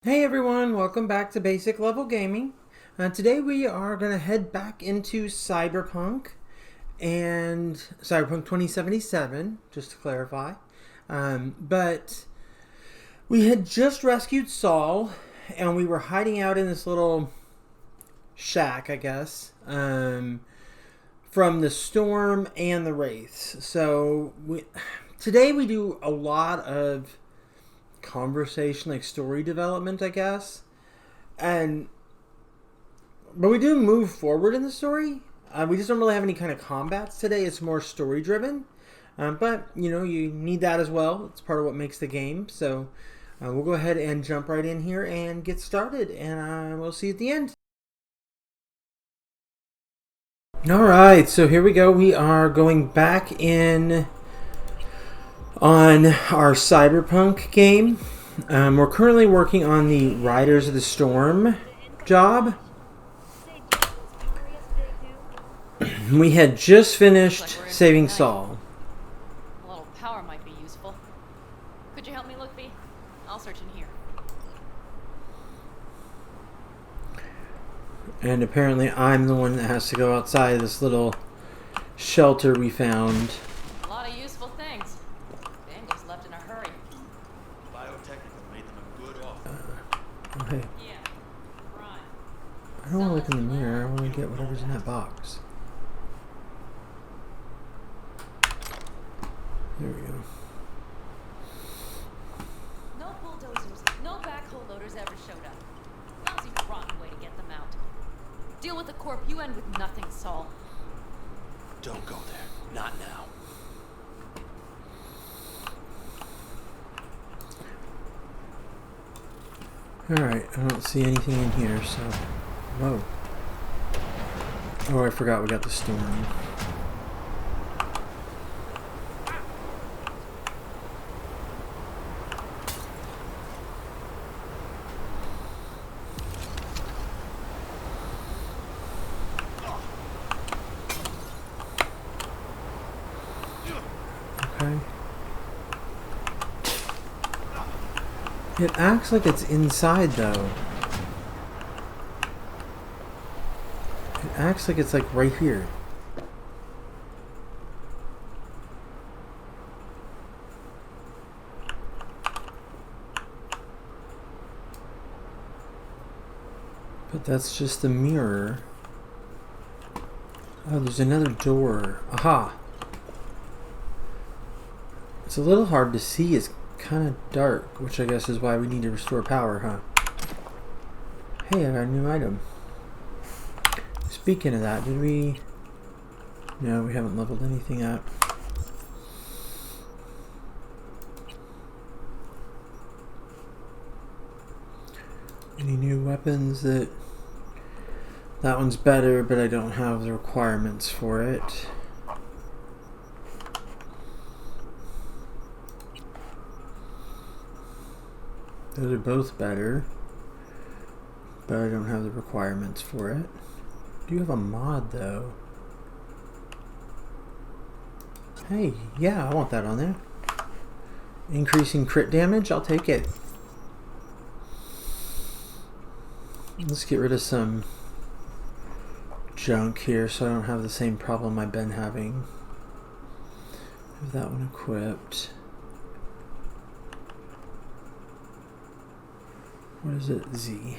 Hey everyone, welcome back to Basic Level Gaming. Today we are going to head back into Cyberpunk and Cyberpunk 2077, just to clarify. But we had just rescued Saul and we were hiding out in this little shack, I guess, from the storm and the wraiths. So today we do a lot of conversation, like story development, I guess. But we do move forward in the story. We just don't really have any kind of combats today. It's more story driven. But you need that as well. It's part of what makes the game. So we'll go ahead and jump right in here and get started. And we'll see you at the end. All right, so here we go. We are going back in on our Cyberpunk game. We're currently working on the Riders of the Storm job. We had just finished saving Saul. A little power might be useful. Could you help me look, V? I'll search in here. And apparently I'm the one that has to go outside of this little shelter we found. A lot of useful things. Daniels left in a hurry. Biotechnical made them a good offer. Okay. Yeah. Right. I don't want to look in the mirror. I want to get whatever's in that box. There we go. No bulldozers, no backhoe loaders ever showed up. Lousy, rotten way to get them out. Deal with the corp, you end with nothing, Saul. Don't go there. Not now. Alright, I don't see anything in here, so... Whoa. Oh, I forgot we got the storm. Okay. It acts like it's inside, though. It acts like it's, like, right here. But that's just the mirror. Oh, there's another door. Aha! It's a little hard to see. It's kind of dark, which I guess is why we need to restore power, huh? Hey, I got a new item. Speaking of that, did we... No, we haven't leveled anything up. Any new weapons that... That one's better, but I don't have the requirements for it. Those are both better, but I don't have the requirements for it. Do you have a mod, though? Hey, yeah, I want that on there. Increasing crit damage, I'll take it. Let's get rid of some junk here so I don't have the same problem I've been having. Have that one equipped. What is it? Z.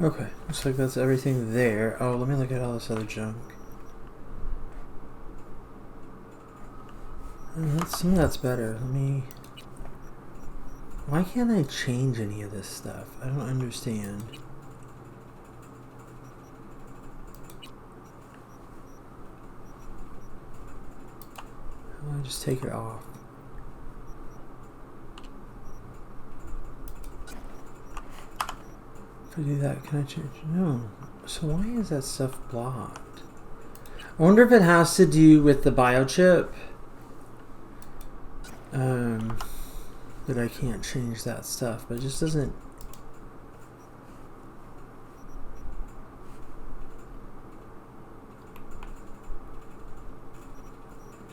Okay, looks like that's everything there. Oh, let me look at all this other junk. Some of that's better. Let me... Why can't I change any of this stuff? I don't understand. How do I just take it off? If I do that, can I change? No. So why is that stuff blocked? I wonder if it has to do with the biochip. That I can't change that stuff, but it just doesn't.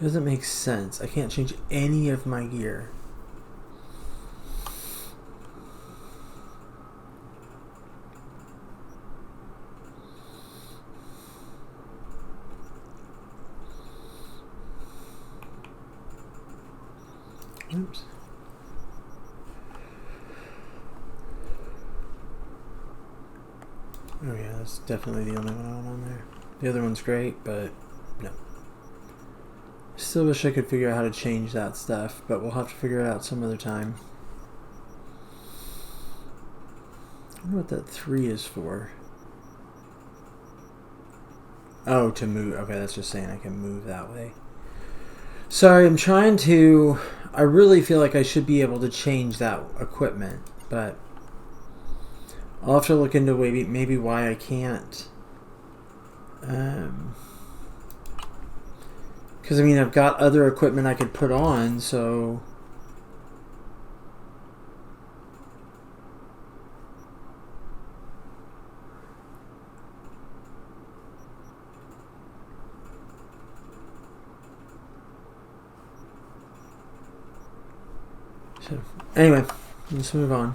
It doesn't make sense. I can't change any of my gear. Oops. Oh yeah, that's definitely the only one I want on there. The other one's great, but no. Still wish I could figure out how to change that stuff, but we'll have to figure it out some other time. I wonder what that 3 is for. Oh, to move. Okay, that's just saying I can move that way. Sorry, I'm trying to... I really feel like I should be able to change that equipment, but I'll have to look into maybe why I can't. Because, I mean, I've got other equipment I could put on, so... Anyway, let's move on.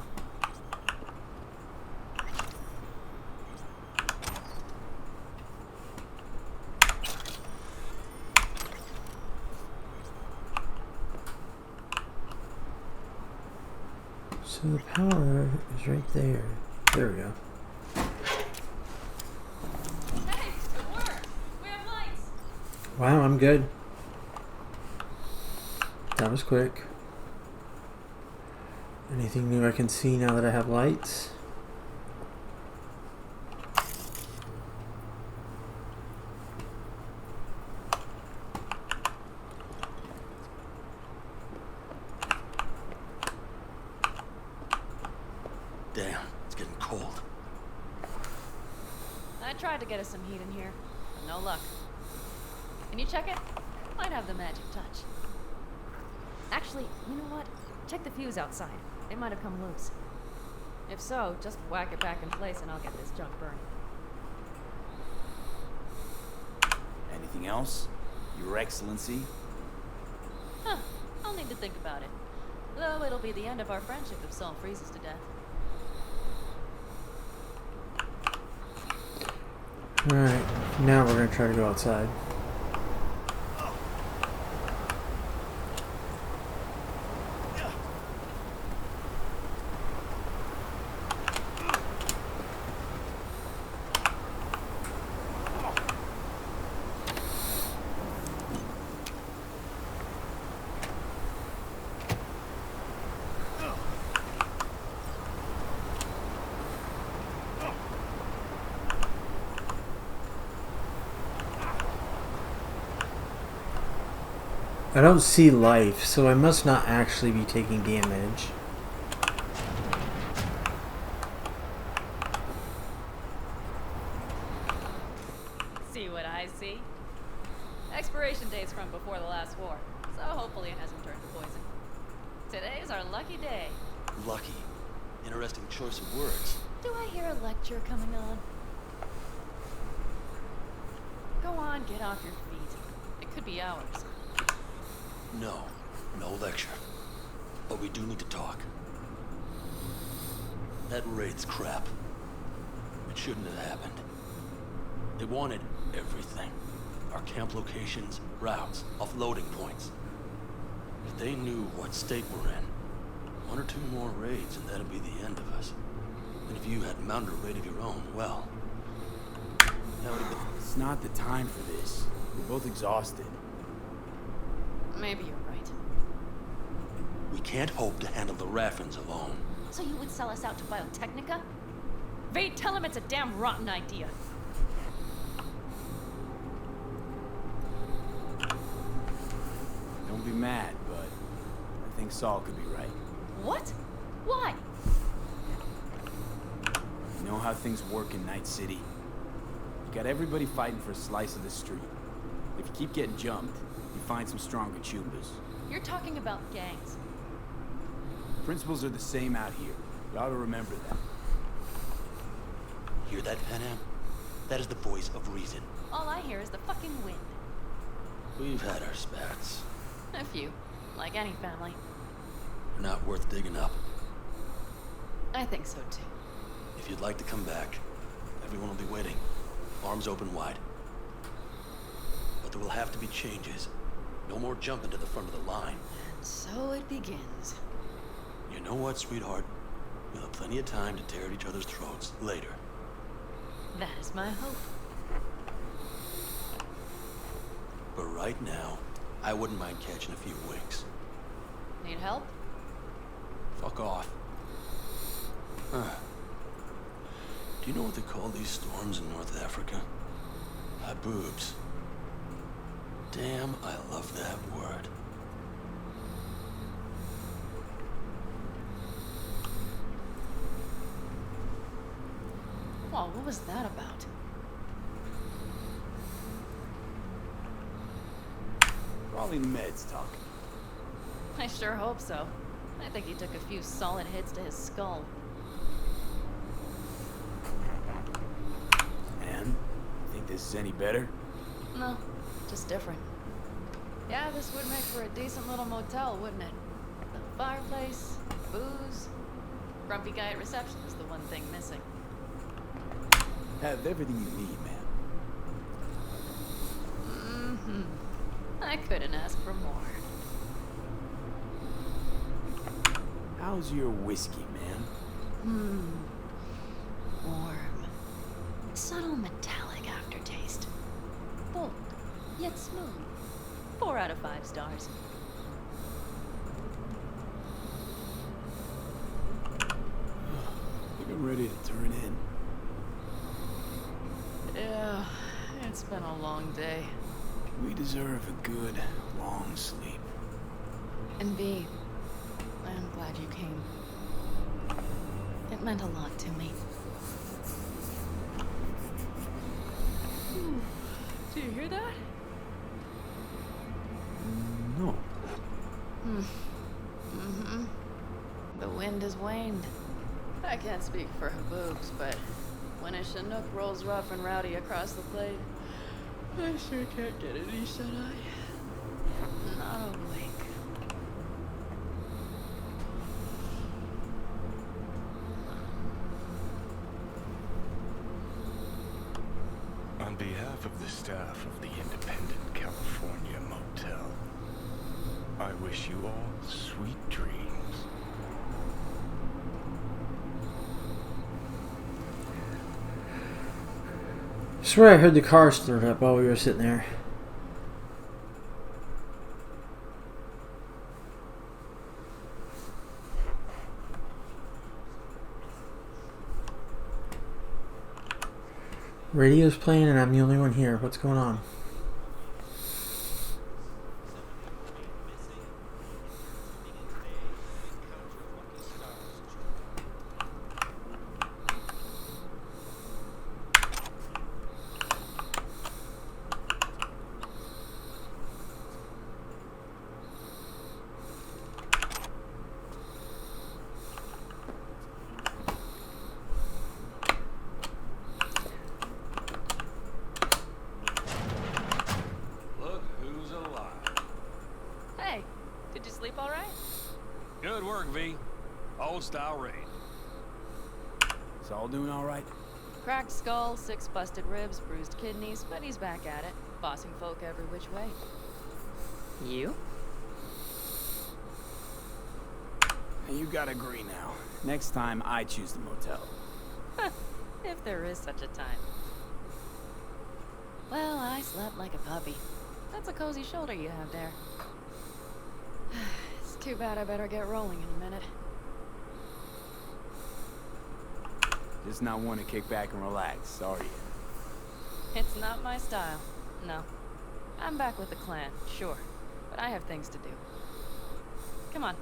So the power is right there. There we go. Hey, it worked! We have lights! Wow, I'm good. That was quick. Anything new I can see now that I have lights? Damn, it's getting cold. I tried to get us some heat in here, but no luck. Can you check it? Might have the magic touch. Actually, you know what? Check the fuse outside. It might have come loose. If so, just whack it back in place and I'll get this junk burning. Anything else, Your Excellency? Huh. I'll need to think about it. Though it'll be the end of our friendship if Saul freezes to death. Alright, now we're going to try to go outside. I don't see life, so I must not actually be taking damage. See what I see? Expiration date's from before the last war, so hopefully it hasn't turned to poison. Today's our lucky day. Lucky. Interesting choice of words. Do I hear a lecture coming on? Go on, get off your feet. It could be hours. No lecture. But we do need to talk. That wraiths crap. It shouldn't have happened. They wanted everything. Our camp locations, routes, offloading points. If they knew what state we're in, 1 or 2 more raids and that'd be the end of us. And if you had mounted a raid of your own, well, that would have been... It's not the time for this. We're both exhausted. Maybe you're right. We can't hope to handle the Raffins alone. So you would sell us out to Biotechnica? Vade, tell him it's a damn rotten idea. Don't be mad, but I think Saul could be right. What? Why? You know how things work in Night City? You got everybody fighting for a slice of the street. If you keep getting jumped, you find some stronger chupas. You're talking about gangs. Principles are the same out here. You ought to remember that. Hear that, Panam? That is the voice of reason. All I hear is the fucking wind. We've had our spats. A few, like any family. They're not worth digging up. I think so too. If you'd like to come back, everyone will be waiting. Arms open wide. But there will have to be changes. No more jumping to the front of the line. And so it begins. You know what, sweetheart? We'll have plenty of time to tear at each other's throats later. That is my hope. But right now, I wouldn't mind catching a few winks. Need help? Fuck off. Do you know what they call these storms in North Africa? Haboobs. Damn, I love that word. Whoa, what was that about? Probably the meds talking. I sure hope so. I think he took a few solid hits to his skull. And? Think this is any better? No, just different. Yeah, this would make for a decent little motel, wouldn't it? The fireplace, booze. Grumpy guy at reception is the one thing missing. Have everything you need, man. Mm-hmm. I couldn't ask for more. How's your whiskey, man? Warm. Subtle metallic aftertaste. Bold, yet smooth. 4 out of 5 stars. I think I'm ready to turn in. Yeah, it's been a long day. We deserve a good, long sleep. And B, I'm glad you came. It meant a lot to me. Do you hear that? No. The wind has waned. I can't speak for Haboobs, but when a Chinook rolls rough and rowdy across the plain, I sure can't get any shut-eye. Not awake. On behalf of the staff of the Independent California Motel, I wish you all sweet dreams. I swear I heard the car start up while we were sitting there. Radio's playing and I'm the only one here. What's going on? Look who's alive. Hey, did you sleep all right? Good work, V. Old style raid. Saul doing all right? Cracked skull, 6 busted ribs, bruised kidneys, but he's back at it, bossing folk every which way. You? You gotta agree now. Next time, I choose the motel. If there is such a time. Well, I slept like a puppy. That's a cozy shoulder you have there. It's too bad I better get rolling in a minute. Just not one to kick back and relax, sorry. It's not my style. No. I'm back with the clan, sure. But I have things to do. Come on.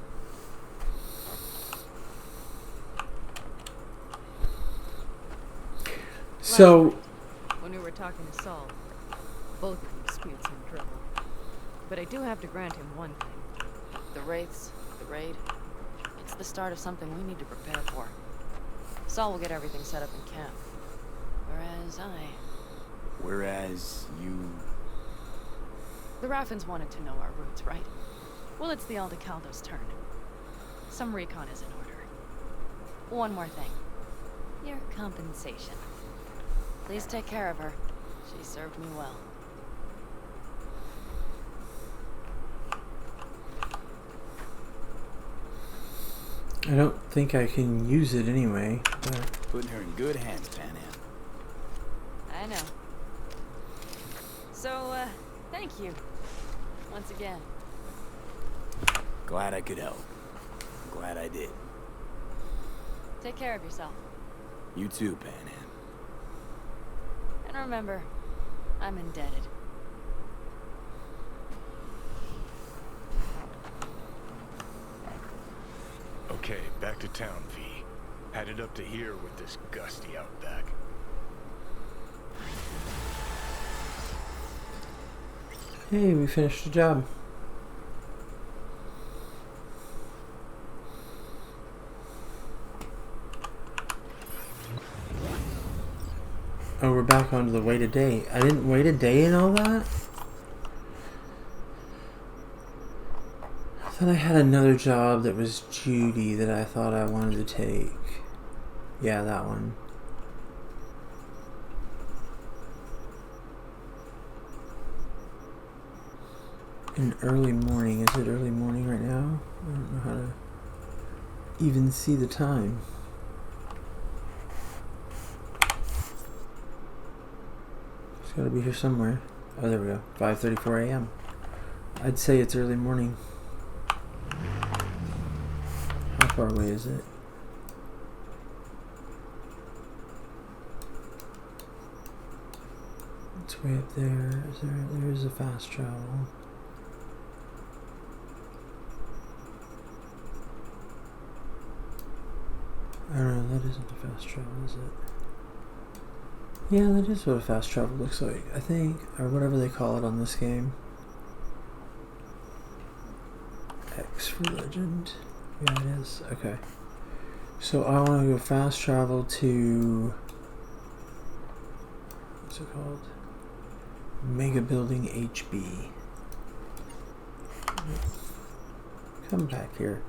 So, when we were talking to Saul, both of you spewed some trouble. But I do have to grant him one thing. The wraiths, the raid, it's the start of something we need to prepare for. Saul will get everything set up in camp. Whereas you... The Raffins wanted to know our roots, right? Well, it's the Aldecaldo's turn. Some recon is in order. One more thing. Your compensation. Please take care of her. She served me well. I don't think I can use it anyway. But... Putting her in good hands, Panam. I know. So, thank you. Once again. Glad I could help. Glad I did. Take care of yourself. You too, Panam. And remember, I'm indebted. Okay, back to town, V. Headed up to here with this gusty outback. Hey, we finished the job. Oh, we're back onto the wait a day. I didn't wait a day and all that? I thought I had another job that was Judy that I thought I wanted to take. Yeah, that one. In early morning. Is it early morning right now? I don't know how to even see the time. It's got to be here somewhere. Oh, there we go. 5:34 a.m. I'd say it's early morning. How far away is it? It's way up there. There is a fast travel. I don't know, that isn't a fast travel, is it? Yeah, that is what a fast travel looks like, I think, or whatever they call it on this game. X for legend. Yeah, it is. Okay. So I want to go fast travel to... What's it called? Mega Building HB. Come back here.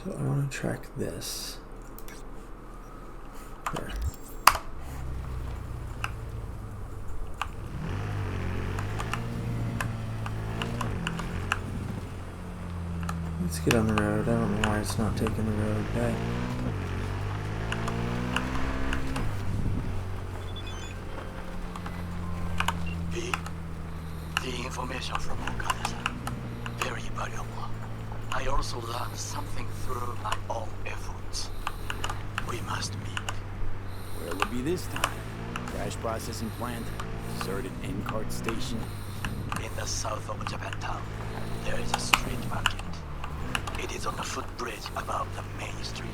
So I want to track this. There. Let's get on the road. I don't know why it's not taking the road back. The information from Okada-san, very valuable. I also learned something through my own efforts. We must meet. Where'll it be this time? Crash processing plant? Deserted N-cart station? In the south of Japantown, there is a street market. It is on the footbridge above the main street.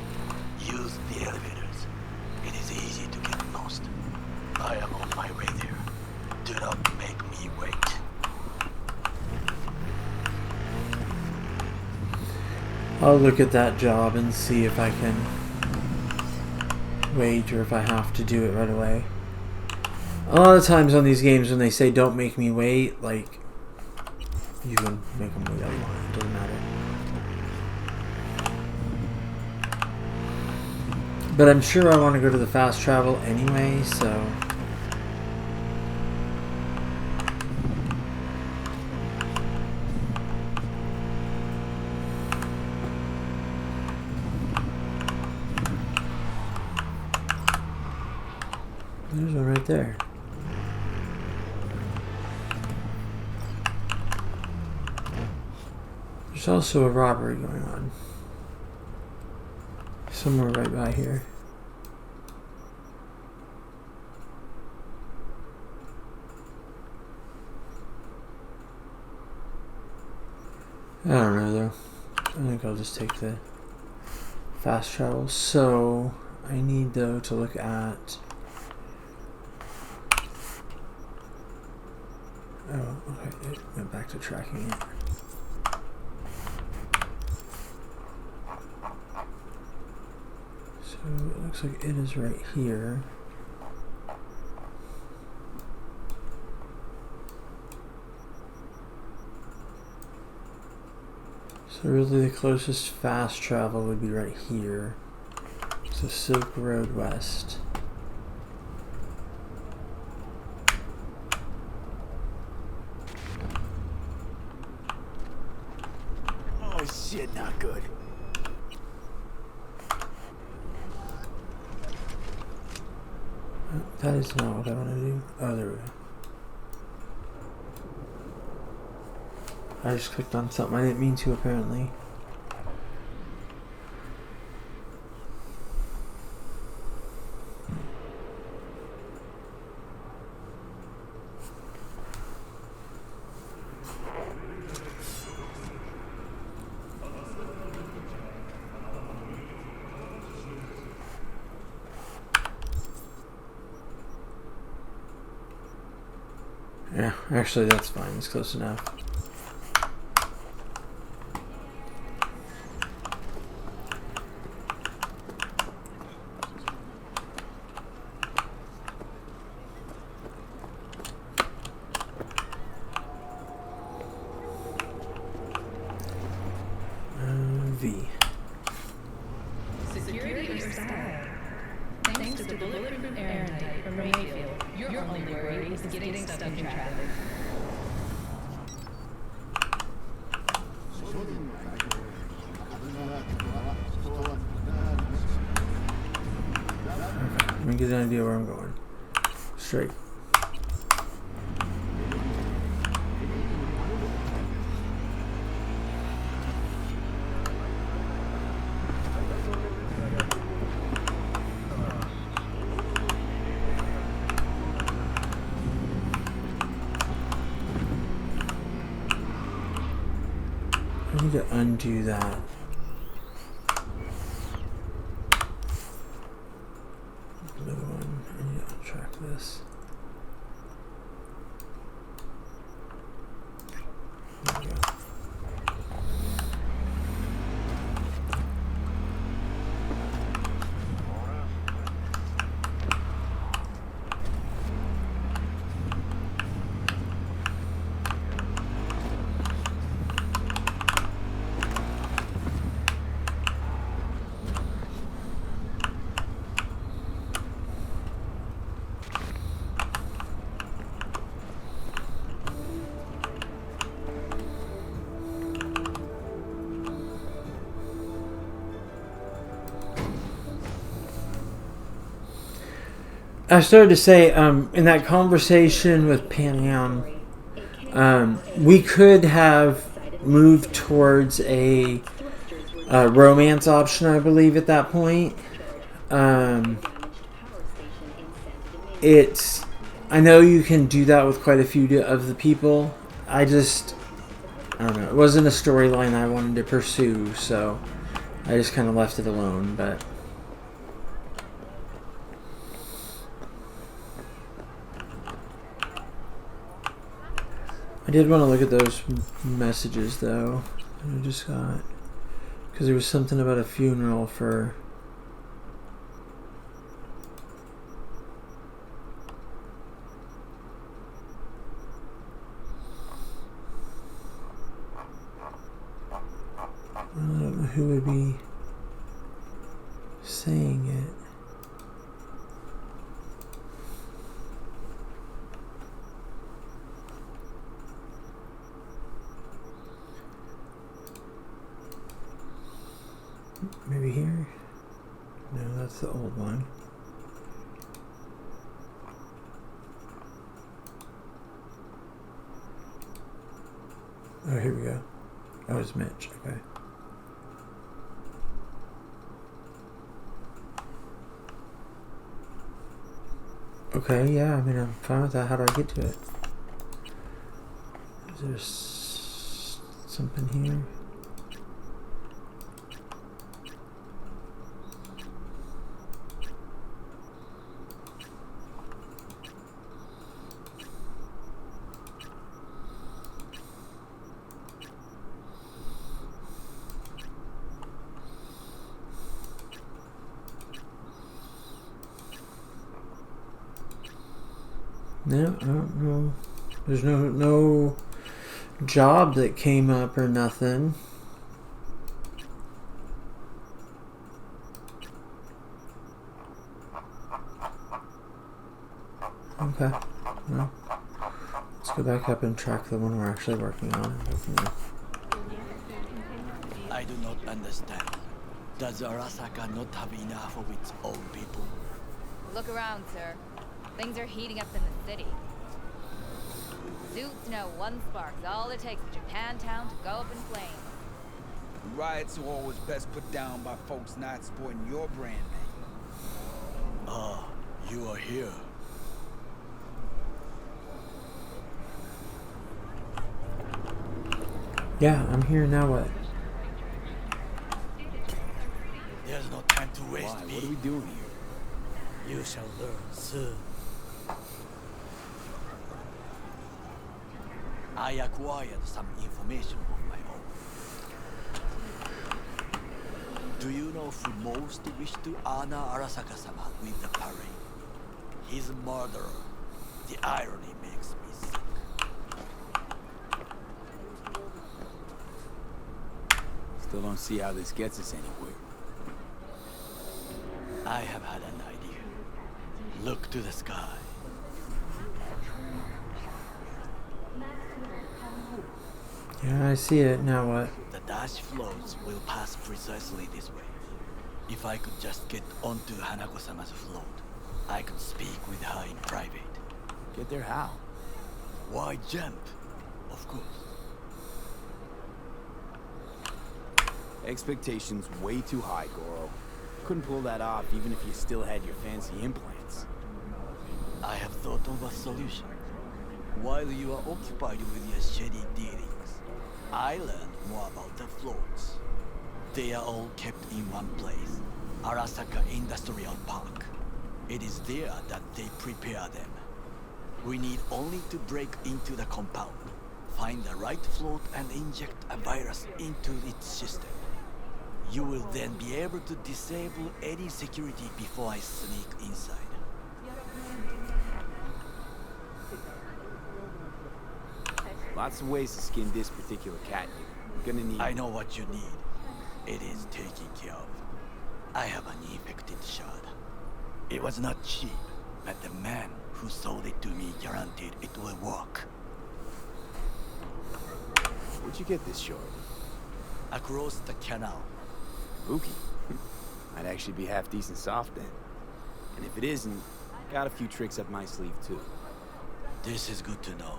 Use the elevators. It is easy to get lost. I am on my way there. Do not make me wait. I'll look at that job and see if I can wait or if I have to do it right away. A lot of times on these games when they say don't make me wait, like, you can make them wait all you want, it doesn't matter. But I'm sure I want to go to the fast travel anyway, so... There's one right there. There's also a robbery going on. Somewhere right by here. I don't know though. I think I'll just take the fast travel. So I need though to look at Oh, okay. It went back to tracking it. So it looks like it is right here. So really the closest fast travel would be right here. So Silk Road West. Oh shit, not good. That is not what I want to do. Oh, there we go. I just clicked on something I didn't mean to, apparently. Yeah, actually that's fine. It's close enough. V. Security or style? Thanks to the bulletproof air type from Rayfield, your only worry is getting stuck in traffic. Let me get an idea where I'm going. Straight. I need to undo that. Blue one. I need to untrack this. There we go. I started to say, in that conversation with Panam, we could have moved towards a romance option, I believe, at that point. I know you can do that with quite a few of the people. I don't know. It wasn't a storyline I wanted to pursue, so I just kind of left it alone, but... I did want to look at those messages, though. I just got... Because there was something about a funeral for... I don't know who would be saying it. Maybe here? No, that's the old one. Oh, here we go. Oh, it's Mitch. Okay. Okay, yeah, I mean, I'm fine with that. How do I get to it? Is there something here? No, no. There's no job that came up or nothing. Okay. Well, let's go back up and track the one we're actually working on. I do not understand. Does Arasaka not have enough of its own people? Look around, sir. Things are heating up in the city. Suits know one spark's all it takes for Japantown to go up in flames. Riots are always best put down by folks not supporting your brand name. Ah, you are here. Yeah, I'm here now. What? There's no time to waste. Why? What are we doing here? You shall learn soon. I acquired some information of my own. Do you know who most wished to honor Arasaka-sama with the parade? His murderer. The irony makes me sick. Still don't see how this gets us anywhere. I have had an idea. Look to the sky. Yeah, I see it. Now what? The dash floats will pass precisely this way. If I could just get onto Hanako-sama's float, I could speak with her in private. Get there how? Why jump? Of course. Expectations way too high, Goro. Couldn't pull that off even if you still had your fancy implants. I have thought of a solution. While you are occupied with your shady dealings, I learned more about the floats. They are all kept in one place, Arasaka Industrial Park. It is there that they prepare them. We need only to break into the compound, find the right float and inject a virus into its system. You will then be able to disable any security before I sneak inside. Lots of ways to skin this particular cat here. You're gonna need... I know what you need. It is taken care of. I have an infected shard. It was not cheap, but the man who sold it to me guaranteed it will work. Where'd you get this shard? Across the canal. Spooky. Might actually be half decent soft then. And if it isn't, got a few tricks up my sleeve too. This is good to know.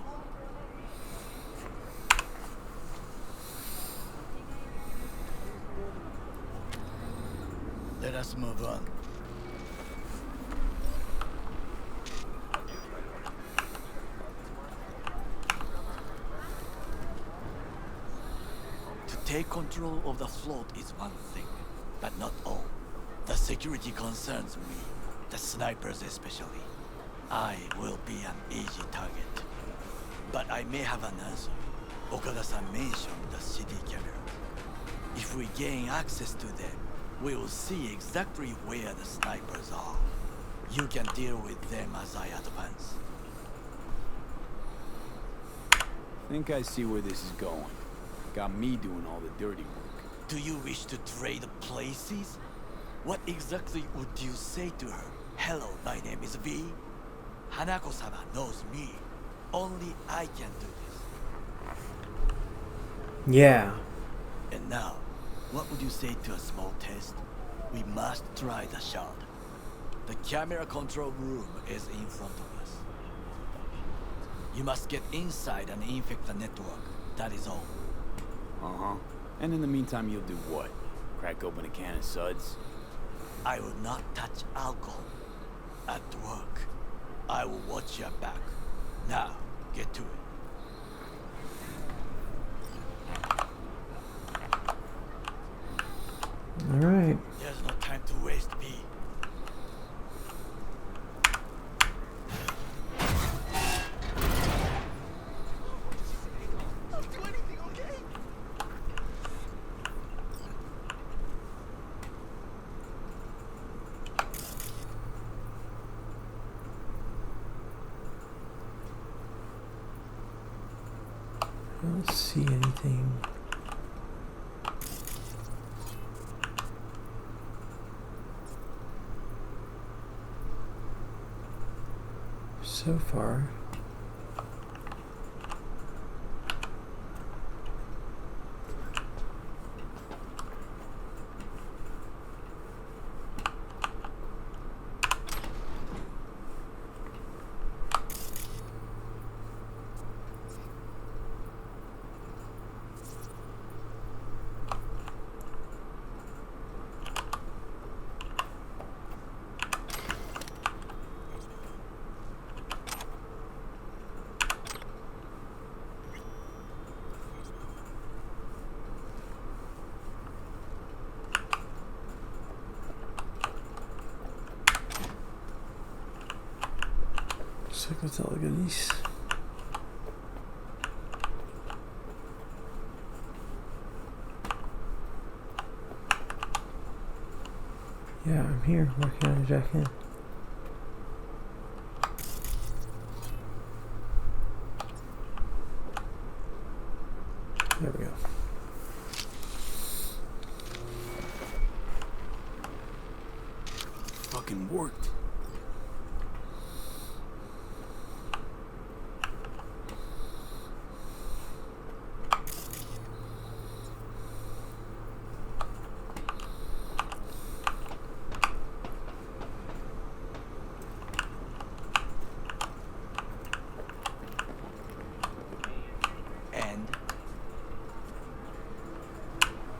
Let us move on. To take control of the float is one thing, but not all. The security concerns me, the snipers especially. I will be an easy target. But I may have an answer. Okada-san mentioned the city camera. If we gain access to them, we will see exactly where the snipers are. You can deal with them as I advance. Think I see where this is going. Got me doing all the dirty work. Do you wish to trade places? What exactly would you say to her? Hello, my name is V. Hanako-sama knows me. Only I can do this. Yeah. And now, what would you say to a small test? We must try the shard. The camera control room is in front of us. You must get inside and infect the network. That is all. Uh-huh. And in the meantime, you'll do what? Crack open a can of suds? I will not touch alcohol. At work, I will watch your back. Now, get to it. All right. There's no time to waste, B. don't see anything. So far. Looks like that's all the goodies. Yeah, I'm here working on a jacket. There we go. Fucking worked.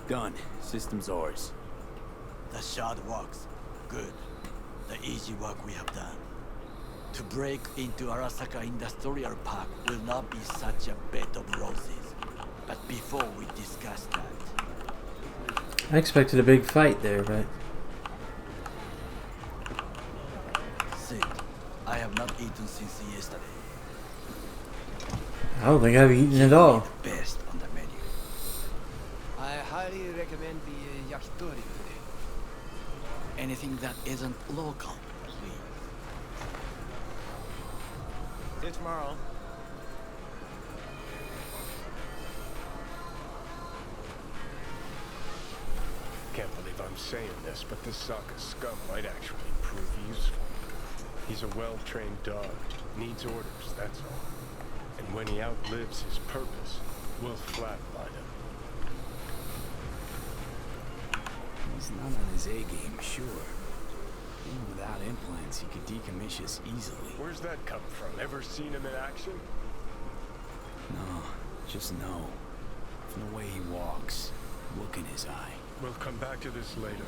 Done. System's ours. The shard works. Good. The easy work we have done. To break into Arasaka Industrial Park will not be such a bed of roses. But before we discuss that... I expected a big fight there, but... Sid, I have not eaten since yesterday. I don't think I've eaten at all. Best on the menu. I highly recommend the yakitori today. Anything that isn't local, please. See you tomorrow. Can't believe I'm saying this, but this Saka scum might actually prove useful. He's a well-trained dog. Needs orders, that's all. And when he outlives his purpose, we'll flatline him. He's not on his A-game, sure. Even without implants, he could decommission us easily. Where's that come from? Ever seen him in action? No, just no. From the way he walks, look in his eye. We'll come back to this later.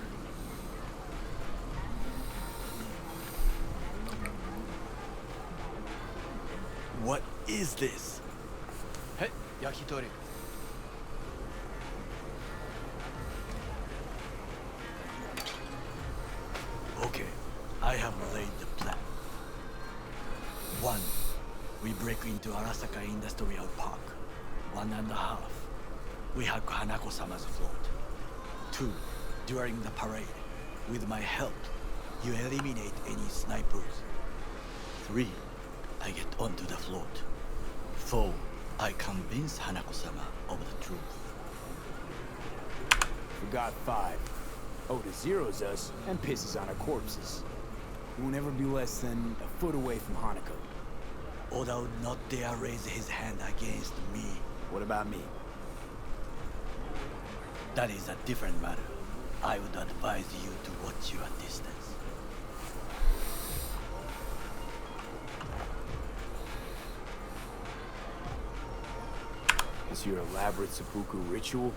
What is this? Hey, yakitori. Okay, I have laid the plan. 1. We break into Arasaka Industrial Park. 1.5. We hack Hanako-sama's float. 2. During the parade, with my help, you eliminate any snipers. 3. I get onto the float. 4. I convince Hanako-sama of the truth. Forgot 5. Oda zeros us and pisses on our corpses. He won't ever be less than a foot away from Hanako. Oda would not dare raise his hand against me. What about me? That is a different matter. I would advise you to watch your distance. Is your elaborate seppuku ritual?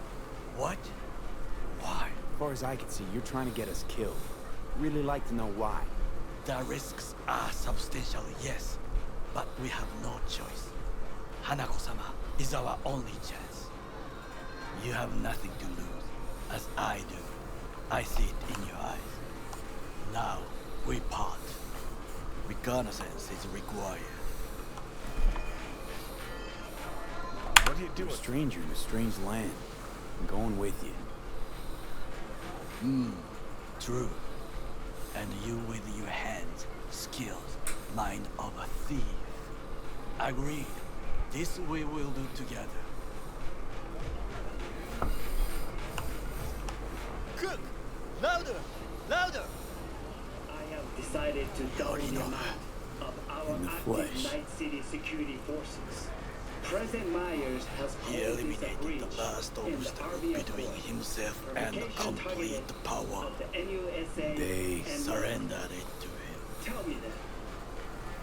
What? Why? As far as I can see, you're trying to get us killed. Really like to know why. The risks are substantial, yes. But we have no choice. Hanako-sama is our only chance. You have nothing to lose, as I do. I see it in your eyes. Now, we part. Reconnaissance is required. What are you You're doing? a stranger in a strange land. I'm going with you. True. And you with your hands, skills, mind of a thief. Agreed. This we will do together. Cook! Louder! Louder! I have decided to double the amount of our In the active flesh. Night City security forces. President Myers has He called this a eliminated breach the last in the obstacle RBF between war. himself and the Provocation complete targeted power. of the NUSA They and surrendered it to him. Tell me then,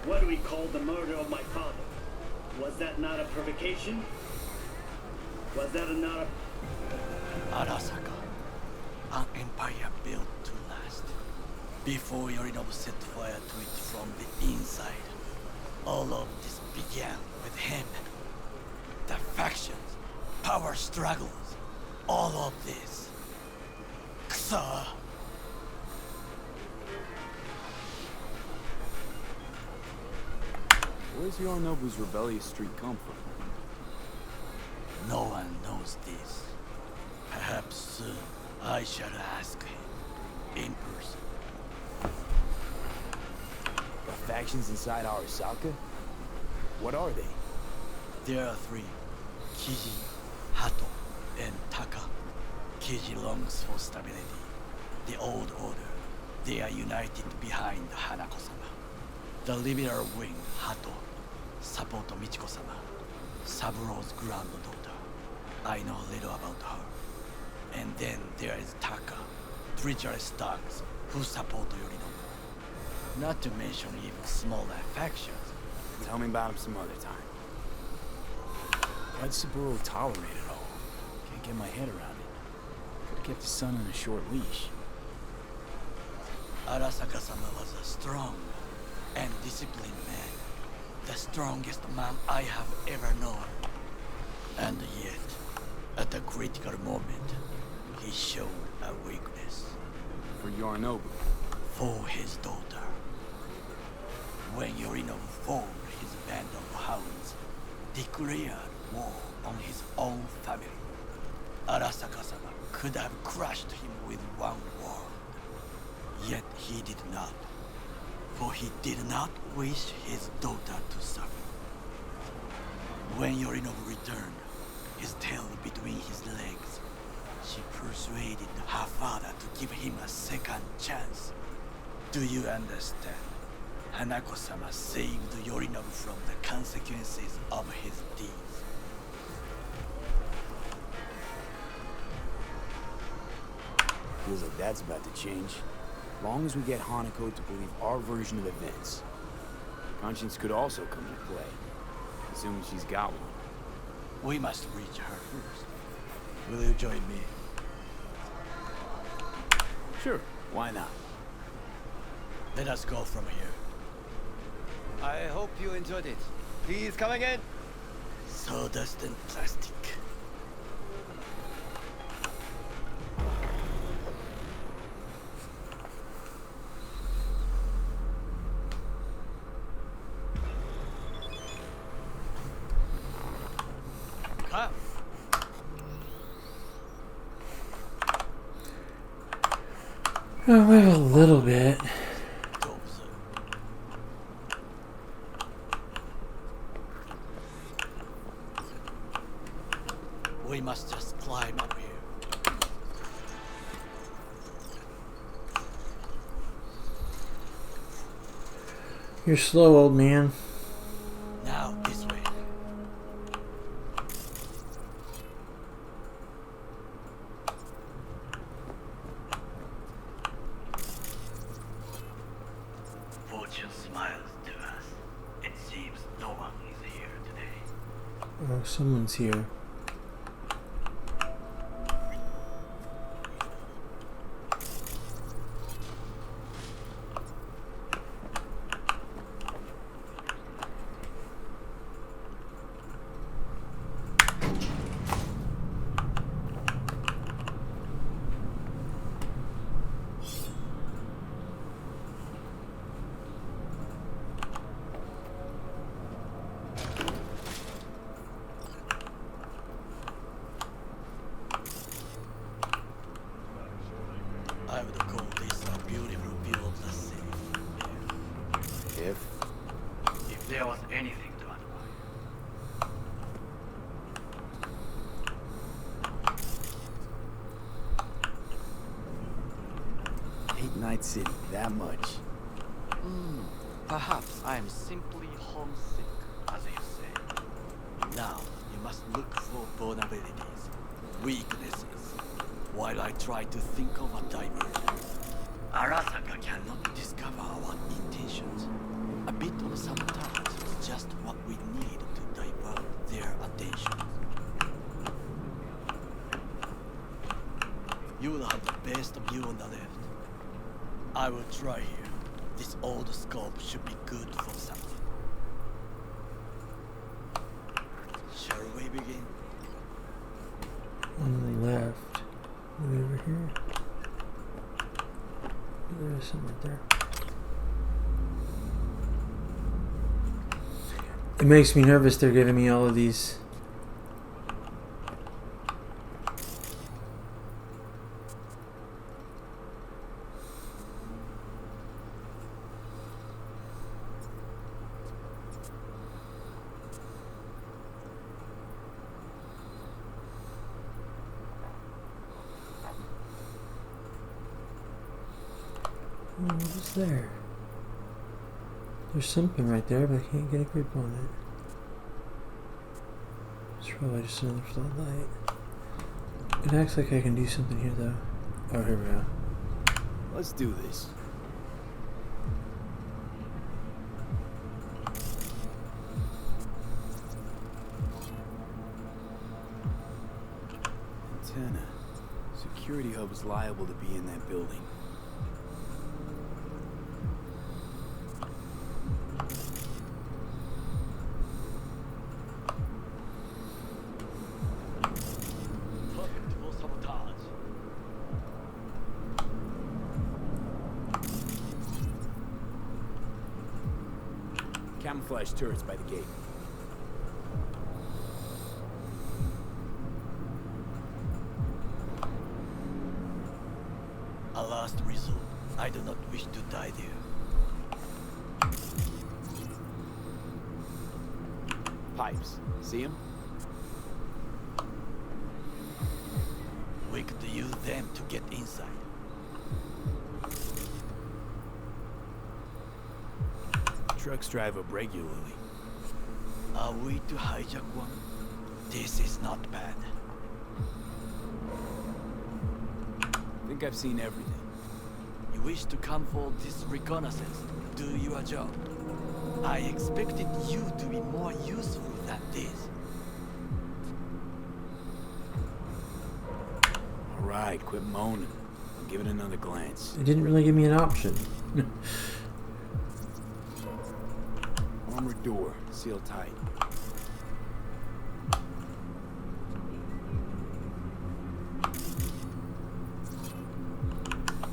what do we call the murder of my father? Was that not a provocation? Was that not a... Arasaka, an empire built to last. Before Yorinobu set fire to it from the inside, all of this began with him. The factions, power struggles, all of this. Kusa! Where's Yorinobu's rebellious streak come from? No one knows this. Perhaps soon I shall ask him in person. The factions inside Arasaka? What are they? There are three: Kiji, Hato, and Taka. Kiji longs for stability. The old order. They are united behind Hanako-sama. The liberal wing, Hato, support Michiko-sama, Saburo's granddaughter. I know little about her. And then there is Taka, treacherous dogs who support Yorinobu. Not to mention even smaller factions. Tell me about him some other time. Why'd Saburo tolerate it all? Can't get my head around it. Could've kept his son on a short leash. Arasaka-sama was a strong and disciplined man. The strongest man I have ever known. And yet, at a critical moment, he showed a weakness. For Yorinobu. For his daughter. When Yorinobu formed his band of hounds, declared war on his own family, Arasaka-sama could have crushed him with one word. Yet he did not. For he did not wish his daughter to suffer. When Yorinobu returned, his tail between his legs, she persuaded her father to give him a second chance. Do you understand? Hanako-sama saved Yorinobu from the consequences of his deeds. Feels like that's about to change. Long as we get Hanako to believe our version of events. Conscience could also come into play, assuming she's got one. We must reach her first. Will you join me? Sure, why not? Let us go from here. I hope you enjoyed it. Please come again. Sawdust and plastic. Come. Oh, we have a little bit. We must just climb up here. You're slow, old man. Now this way. Fortune smiles to us. It seems no one is here today. Oh, someone's here. I would call this a beautiful view of the city. If there was anything to admire. hate Night City that much. Perhaps I am simply homesick, as you say. Now, you must look for vulnerabilities, weaknesses, while I try to think of a diversion. Arasaka cannot discover our intentions. A bit of sabotage is just what we need to divert their attention. You will have the best view on the left. I will try here. This old scope should be good for something. Shall we begin? On the left. Maybe over here. There's something right there. It makes me nervous they're giving me all of these. What is there? There's something right there, but I can't get a grip on it. It's probably just another floodlight. It acts like I can do something here, though. Oh, here we go. Let's do this. Antenna. Security hub is liable to be in that building. Camouflage turrets by the gate. A last resort. I do not wish to die there. Pipes. See them? We could use them to get inside. Trucks drive up regularly. Are we to hijack one? This is not bad. I think I've seen everything. You wish to come for this reconnaissance, do your job. I expected you to be more useful than this. Alright, quit moaning. Give it another glance. It didn't really give me an option. Armored door, sealed tight.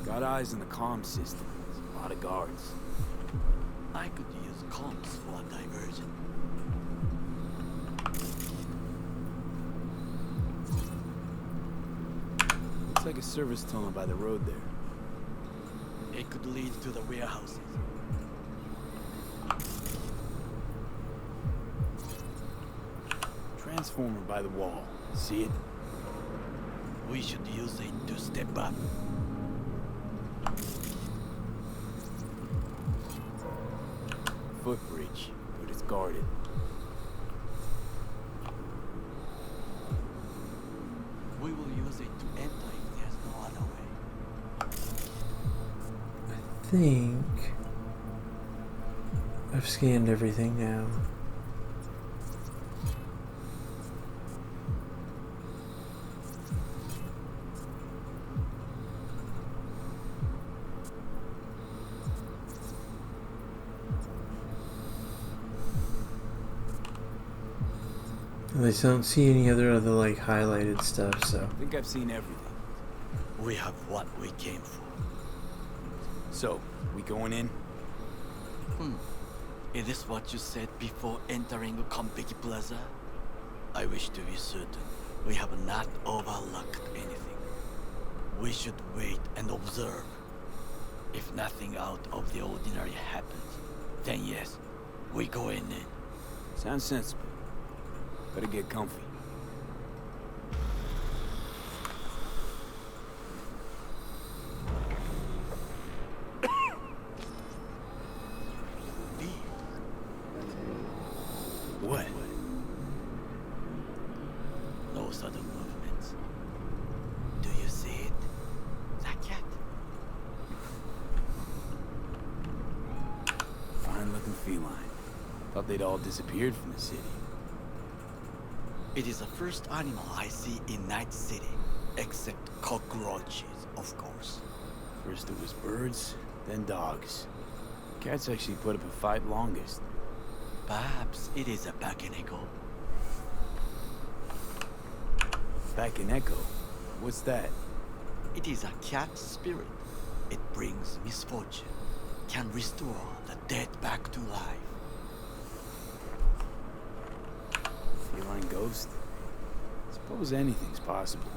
Got eyes in the comm system. A lot of guards. I could use comms for a diversion. Looks like a service tunnel by the road there. It could lead to the warehouses. Transformer by the wall. See it? We should use it to step up. Footbridge, but it's guarded. We will use it to enter if there's no other way. I think I've scanned everything now. I don't see any other like highlighted stuff, so. I think I've seen everything. We have what we came for. So, we going in? Is this what you said before entering Konpeki Plaza? I wish to be certain we have not overlooked anything. We should wait and observe. If nothing out of the ordinary happens, then yes, we go in. Sounds sensible. Better get comfy. Thought they'd all disappeared from the city. It is the first animal I see in Night City, except cockroaches, of course. First it was birds, then dogs. Cats actually put up a fight longest. Perhaps it is a Bakeneko. Bakeneko? What's that? It is a cat spirit. It brings misfortune, can restore the dead back to life. Feline ghost? Suppose anything's possible.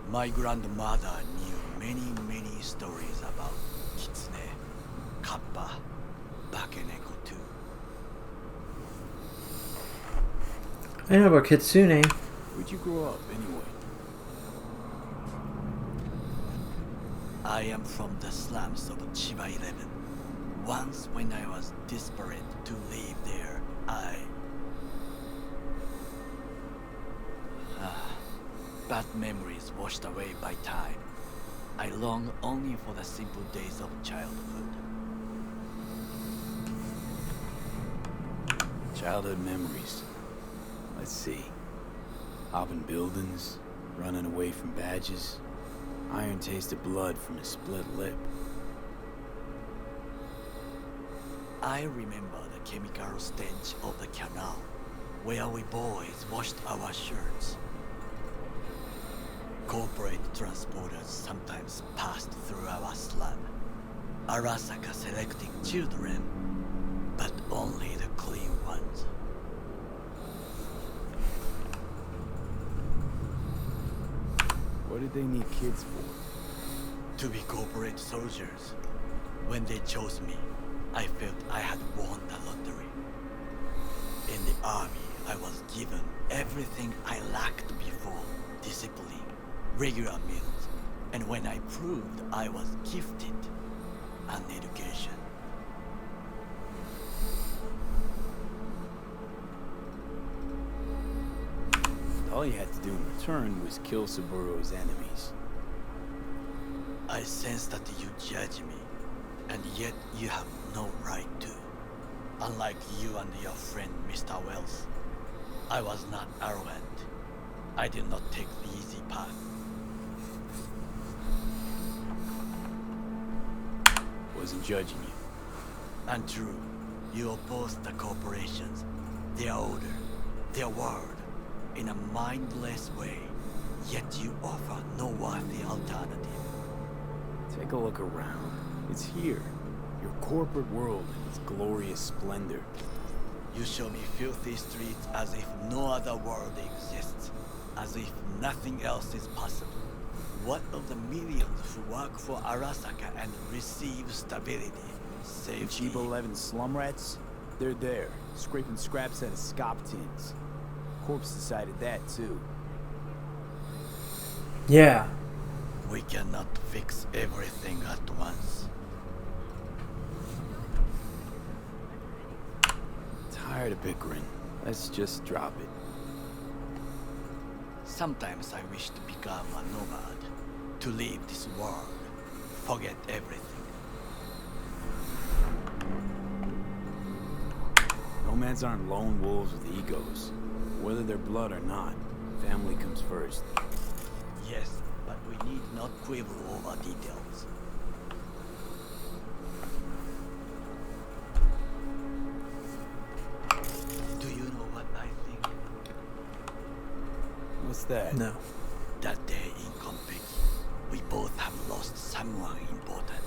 My grandmother knew many stories about Kitsune, Kappa, Bakeneko too. I know about Kitsune. Where'd you grow up, anyway? I am from the slums of Chiba 11. Once when I was desperate to live there, bad memories washed away by time. I long only for the simple days of childhood. Childhood memories. Let's see. Hopping buildings, running away from badges, iron taste of blood from a split lip. I remember the chemical stench of the canal, where we boys washed our shirts. Corporate transporters sometimes passed through our slum. Arasaka selecting children, but only the clean ones. What did they need kids for? To be corporate soldiers. When they chose me, I felt I had won the lottery. In the army, I was given everything I lacked before: discipline, regular meals, and when I proved I was gifted, an education. All you had to do in return was kill Saburo's enemies. I sense that you judge me, and yet you have no right to. Unlike you and your friend Mr. Wells, I was not arrogant. I did not take the easy path. Wasn't judging you. Untrue. You oppose the corporations, their order, their word, in a mindless way, yet you offer no worthy alternative. Take a look around. It's here. Your corporate world in its glorious splendor. You show me filthy streets as if no other world exists, as if nothing else is possible. What of the millions who work for Arasaka and receive stability, safety? Chiba 11 slum rats? They're there, scraping scraps out of scop tins. Corpse decided that too. Yeah. We cannot fix everything at once. Tired of bickering. Let's just drop it. Sometimes I wish to become a nomad, to leave this world, forget everything. Nomads aren't lone wolves with egos. Whether they're blood or not, family comes first. Yes, but we need not quibble over details. Do you know what I think? What's that? No. That day in Konpeki, we both have lost someone important.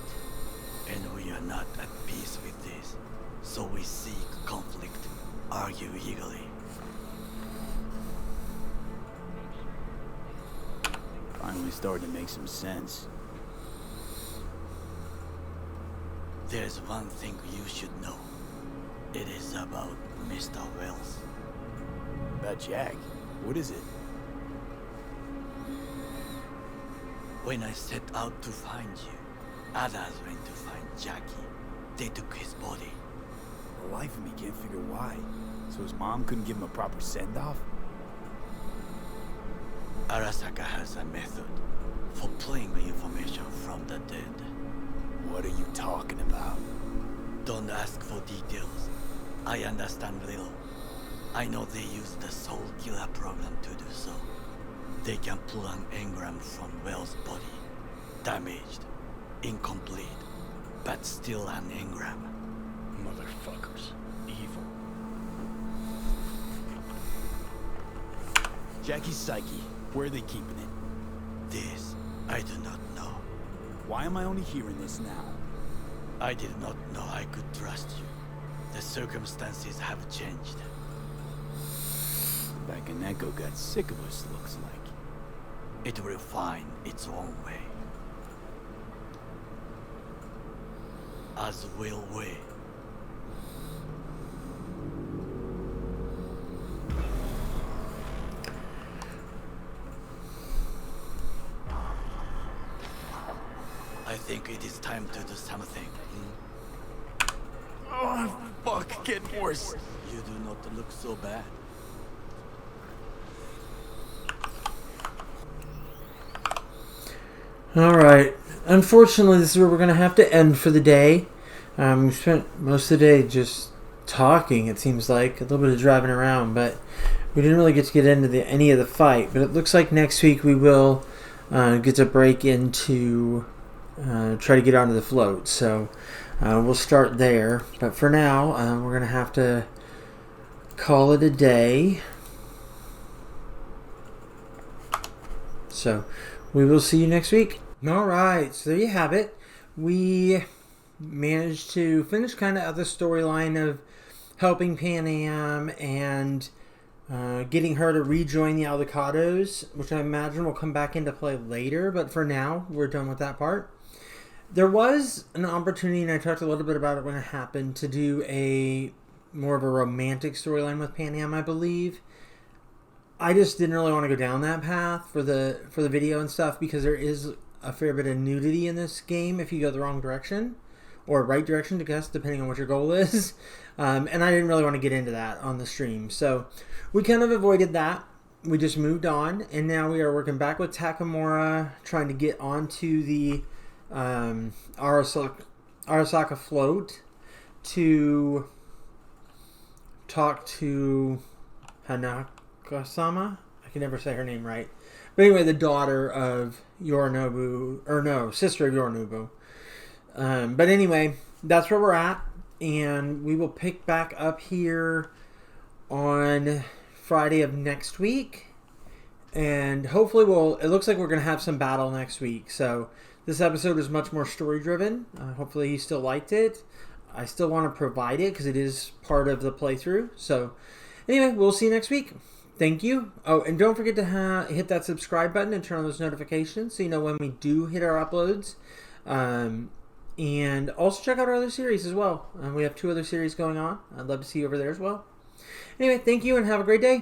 And we are not at peace with this. So we seek conflict, argue eagerly. Finally starting to make some sense. There's one thing you should know. It is about Mr. Wells. About Jack? What is it? When I set out to find you, others went to find Jackie. They took his body. The life of me can't figure why. So his mom couldn't give him a proper send-off? Arasaka has a method for pulling information from the dead. What are you talking about? Don't ask for details. I understand little. I know they use the Soul Killer program to do so. They can pull an engram from Well's body. Damaged, incomplete, but still an engram. Motherfuckers. Evil. Jackie's psyche. Where are they keeping it? This, I do not know. Why am I only hearing this now? I did not know I could trust you. The circumstances have changed. Back in Echo got sick of us, looks like. It will find its own way. As will we. I think it is time to do something. Oh, fuck, getting worse. You do not look so bad. Alright. Unfortunately, this is where we're going to have to end for the day. We spent most of the day just talking, it seems like. A little bit of driving around, but we didn't really get to get into any of the fight. But it looks like next week we will get to break into... try to get onto the float. So we'll start there. But for now, we're going to have to call it a day. So we will see you next week. Alright, so there you have it. We managed to finish kind of the storyline of helping Panam and getting her to rejoin the Aldecados, which I imagine will come back into play later. But for now, we're done with that part. There was an opportunity, and I talked a little bit about it when it happened, to do a more of a romantic storyline with Panam, I believe. I just didn't really want to go down that path for the video and stuff, because there is a fair bit of nudity in this game if you go the wrong direction, or right direction, I guess, depending on what your goal is. And I didn't really want to get into that on the stream. So we kind of avoided that. We just moved on, and now we are working back with Takemura, trying to get onto the Arasaka float to talk to Hanako-sama. I can never say her name right. But anyway, the daughter of Yorinobu, or no, sister of Yorinobu. But anyway, that's where we're at, and we will pick back up here on Friday of next week, and hopefully it looks like we're going to have some battle next week. So this episode is much more story driven. Hopefully you still liked it. I still want to provide it because it is part of the playthrough. So anyway, we'll see you next week. Thank you. Oh, and don't forget to hit that subscribe button and turn on those notifications so you know when we do hit our uploads. And also check out our other series as well. We have 2 other series going on. I'd love to see you over there as well. Anyway, thank you and have a great day.